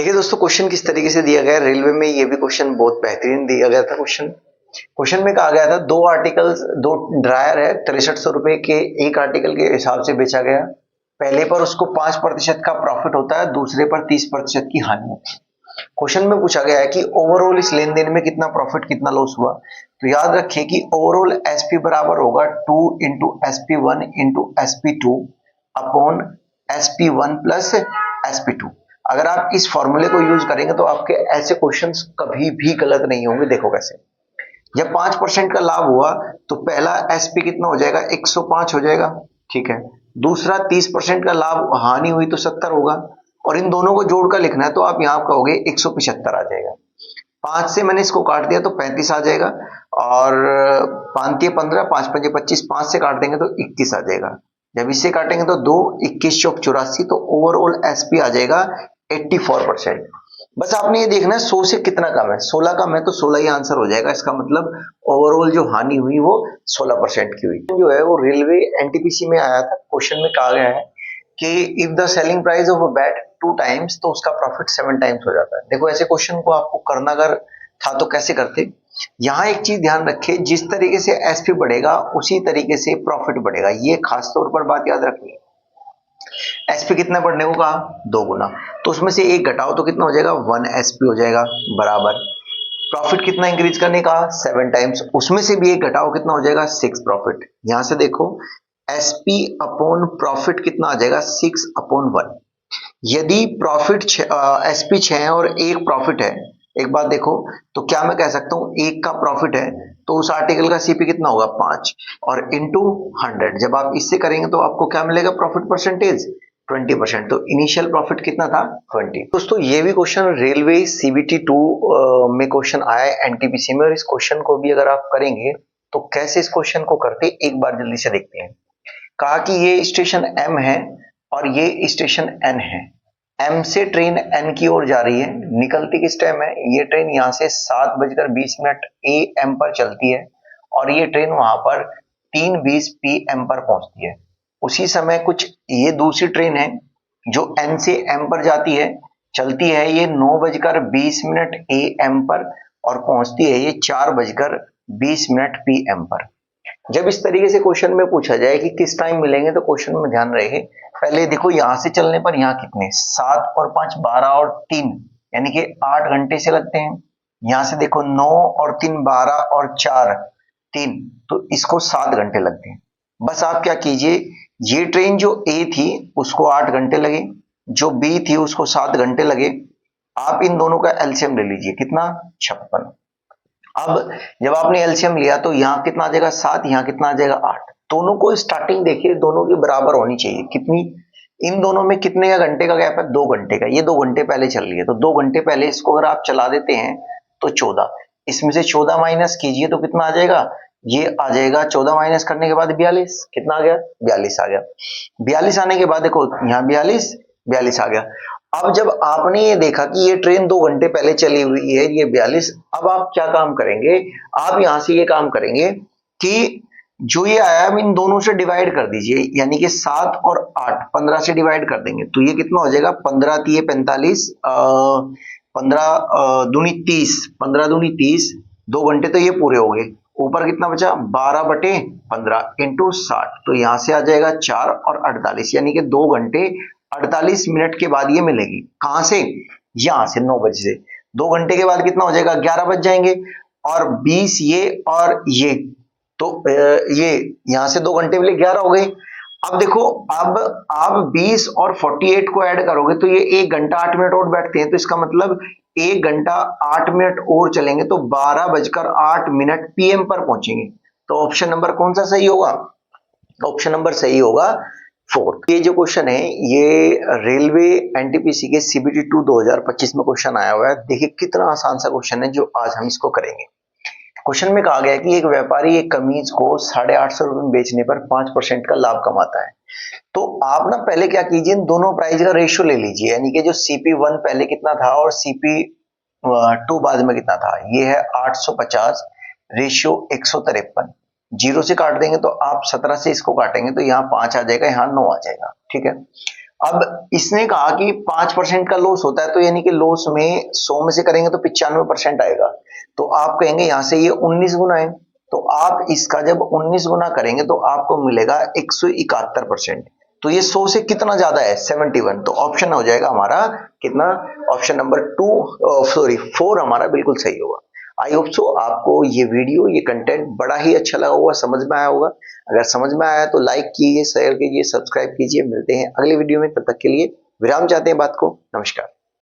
देखिए दोस्तों, क्वेश्चन किस तरीके से दिया गया है रेलवे में। ये भी क्वेश्चन बहुत बेहतरीन दिया गया था। क्वेश्चन में कहा गया था दो आर्टिकल्स, दो ड्रायर है, 6300 रुपए के एक आर्टिकल के हिसाब से बेचा गया। पहले पर उसको 5% का प्रॉफिट होता है, दूसरे पर 30% की हानि होती है। क्वेश्चन में पूछा गया है कि ओवरऑल इस लेन देन में कितना प्रॉफिट कितना लॉस हुआ। तो याद रखिए कि ओवरऑल एसपी बराबर होगा 2 into SP1 into SP2 upon SP1 plus SP2। अगर आप इस फॉर्मूले को यूज करेंगे तो आपके ऐसे क्वेश्चंस कभी भी गलत नहीं होंगे। देखो कैसे, जब 5% का लाभ हुआ तो पहला एसपी कितना हो जाएगा, 105 हो जाएगा, ठीक है। दूसरा 30% का लाभ हानि हुई तो 70 होगा, और इन दोनों को जोड़कर लिखना है तो आप यहां कहोगे 175 आ जाएगा। 5 से मैंने इसको काट दिया तो 35 आ जाएगा, और 5 15, 5 5 25, 5 से काट देंगे तो 21 आ जाएगा। जब इससे काटेंगे तो 2 21 चौक 84, तो ओवरऑल एसपी आ जाएगा 84%। बस आपने ये देखना है 100 से कितना कम है। 16 कम है तो 16 ही आंसर हो जाएगा। इसका मतलब ओवरऑल जो हानि हुई वो 16% की हुई। जो है वो रेलवे एनटीपीसी में आया था। क्वेश्चन में कहा गया है कि if the selling price of a bat 2 times तो उसका प्रॉफिट 7 टाइम्स हो जाता है। देखो ऐसे क्वेश्चन को आपको करना अगर था तो कैसे करते। यहाँ एक चीज ध्यान रखिए, जिस तरीके से एसपी बढ़ेगा उसी तरीके से प्रॉफिट बढ़ेगा। ये खास तौर पर बात याद रखनी है। एसपी कितना बढ़ने को कहा, 2 गुना, तो उसमें से एक घटाओ तो कितना हो जाएगा, 1 एसपी हो जाएगा, बराबर प्रॉफिट कितना इंक्रीज करने का, 7 टाइम्स, उसमें से भी एक घटाओ कितना हो जाएगा, 6 प्रॉफिट। यहां से देखो एसपी अपॉन प्रॉफिट कितना आ जाएगा, 6 अपॉन 1। यदि प्रॉफिट एसपी 6 है और एक प्रॉफिट है, एक बात देखो, तो क्या मैं कह सकता हूं एक का प्रॉफिट है तो उस आर्टिकल का सीपी कितना होगा, 5, और इंटू 100। जब आप इससे करेंगे तो आपको क्या मिलेगा, प्रॉफिट परसेंटेज 20%। तो इनिशियल प्रॉफिट कितना था, 20। दोस्तों ये भी क्वेश्चन रेलवे सीबीटी 2 में क्वेश्चन आया है एनटीपीसी में, और इस क्वेश्चन को भी अगर आप करेंगे तो कैसे इस क्वेश्चन को करते एक बार जल्दी से देखते हैं। कहा कि ये स्टेशन एम है और ये स्टेशन एन है। एम से ट्रेन एन की ओर जा रही है, निकलती किस टाइम है, ये ट्रेन यहाँ से 7:20 ए एम पर चलती है, और ये ट्रेन वहां पर 3:20 PM पर पहुंचती है। उसी समय कुछ ये दूसरी ट्रेन है जो एन से एम पर जाती है, चलती है ये 9:20 ए एम पर, और पहुंचती है ये 4:20 PM पर। जब इस तरीके से क्वेश्चन में पूछा जाए कि किस टाइम मिलेंगे तो क्वेश्चन में ध्यान रहे, पहले देखो यहां से चलने पर यहाँ कितने, 7 और 5 12 और 3 यानी कि 8 घंटे से लगते हैं। यहां से देखो 9 और 3 12 और 4 3, तो इसको 7 घंटे लगते हैं। बस आप क्या कीजिए, ये ट्रेन जो ए थी उसको 8 घंटे लगे, जो बी थी उसको 7 घंटे लगे। आप इन दोनों का एलसीएम ले लीजिए, कितना, 56। अब जब आपने एलसीएम लिया तो यहाँ कितना आ जाएगा, 7, यहाँ कितना आ जाएगा, 8। दोनों को स्टार्टिंग देखिए, दोनों की बराबर होनी चाहिए। कितनी, इन दोनों में कितने का घंटे का गैप है, 2 घंटे का। ये 2 घंटे पहले चल रही है तो 2 घंटे पहले इसको अगर आप चला देते हैं तो 14, इसमें से 14 माइनस कीजिए तो कितना आ जाएगा, ये आ जाएगा 14 माइनस करने के बाद 42, कितना आ गया, 42 आ गया। 42 आने के बाद देखो यहाँ 42 42 आ गया। अब जब आपने ये देखा कि ये ट्रेन 2 घंटे पहले चली हुई है, ये 42, अब आप क्या काम करेंगे, आप यहां से ये काम करेंगे कि जो ये आया इन दोनों से डिवाइड कर दीजिए, यानी कि 7 और 8 15 से डिवाइड कर देंगे तो ये कितना हो जाएगा, 15 तिये 45, 15 दूनी 30, 15 दूनी 30, 2 घंटे तो ये पूरे हो गए। ऊपर कितना बचा, 12/15 इंटू 60, तो यहां से आ जाएगा 4 और 48, यानी कि 2 घंटे 48 मिनट के बाद ये मिलेगी। कहां से, यहां से 9 बजे से। 2 घंटे के बाद कितना हो जाएगा, 11 बज जाएंगे, और 20 ये और ये, तो ये यहां से 2 घंटे मिले, 11 हो गए। अब देखो, अब आप 20 और 48 को ऐड करोगे तो ये 1 घंटा 8 मिनट और बैठते हैं, तो इसका मतलब 1 घंटा 8 मिनट और चलेंगे तो 12:08 PM पर पहुंचेंगे। तो ऑप्शन नंबर कौन सा सही होगा, ऑप्शन नंबर सही होगा 4। ये जो क्वेश्चन है ये रेलवे एनटीपीसी के सीबीटी 2 2025 में क्वेश्चन आया हुआ है। देखिए कितना आसान सा क्वेश्चन है जो आज हम इसको करेंगे। क्वेश्चन में कहा गया है कि एक व्यापारी एक कमीज को 850 रुपए में बेचने पर 5% का लाभ कमाता है। तो आप ना पहले क्या कीजिए, इन दोनों प्राइस का रेशियो ले लीजिए, यानी कि जो CP1 पहले कितना था और CP2 बाद में कितना था। ये है 850 रेशियो 153, जीरो से काट देंगे तो आप 17 से इसको काटेंगे तो यहाँ 5 आ जाएगा, यहाँ 9 आ जाएगा, ठीक है। अब इसने कहा कि 5% का लॉस होता है, तो यानी कि लॉस में 100 में से करेंगे तो 95% आएगा। तो आप कहेंगे यहां से ये 19 गुना है, तो आप इसका जब 19 गुना करेंगे तो आपको मिलेगा 171%। तो ये 100 से कितना ज्यादा है, 71। तो ऑप्शन हो जाएगा हमारा कितना, ऑप्शन नंबर 4 हमारा बिल्कुल सही होगा। आई होप सो आपको ये वीडियो, ये कंटेंट बड़ा ही अच्छा लगा होगा, समझ में आया होगा। अगर समझ में आया तो लाइक कीजिए, शेयर कीजिए, सब्सक्राइब कीजिए। मिलते हैं अगले वीडियो में, तब तक के लिए विराम चाहते हैं बात को। नमस्कार।